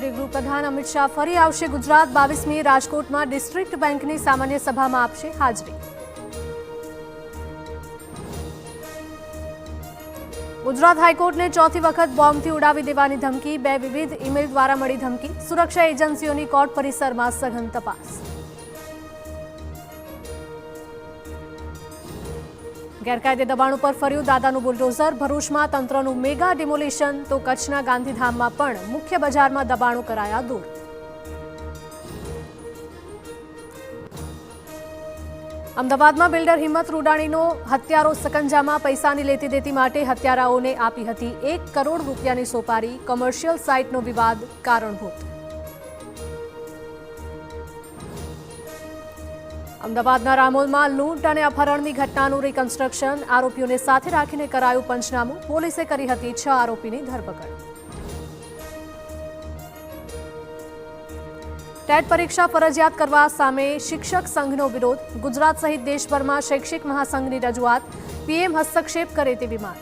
કેન્દ્રીય ગૃહપ્રધાન અમિત શાહ ફરી આવશે ગુજરાત। 22મી રાજકોટમાં ડિસ્ટ્રિક્ટ બેંકની સામાન્ય સભામાં આપશે હાજરી। ગુજરાત હાઈકોર્ટને ચોથી વખત બોમ્બથી ઉડાવી દેવાની ધમકી। 2 વિવિધ ઈમેલ દ્વારા મળી ધમકી। સુરક્ષા એજન્સીઓની કોર્ટ પરિસરમાં સઘન તપાસ। ગેરકાયદે દબાણ ઉપર ફર્યું દાદાનું બુલડોઝર। ભરૂચમાં તંત્રનું મેગા ડિમોલિશન તો કચ્છના ગાંધીધામમાં પણ મુખ્ય બજારમાં દબાણો કરાયા દૂર। અમદાવાદમાં બિલ્ડર હિંમત રૂડાણીનો હત્યારો સકંજામાં। પૈસાની લેતી દેતી માટે હત્યારાઓને આપી હતી 1 કરોડ રૂપિયાની સોપારી। કોમર્શિયલ સાઇટનો વિવાદ કારણભૂત। અમદાવાદના રામોલમાં લૂંટ અને અપહરણની ઘટનાનું રિકન્સ્ટ્રક્શન। આરોપીઓને સાથે રાખીને કરાયું પંચનામું। પોલીસે કરી હતી 6 આરોપીની ધરપકડ। ટેટ પરીક્ષા ફરજિયાત કરવા સામે શિક્ષક સંઘનો વિરોધ। ગુજરાત સહિત દેશભરમાં શૈક્ષિક મહાસંઘની રજૂઆત। પીએમ હસ્તક્ષેપ કરે તેવી માંગ।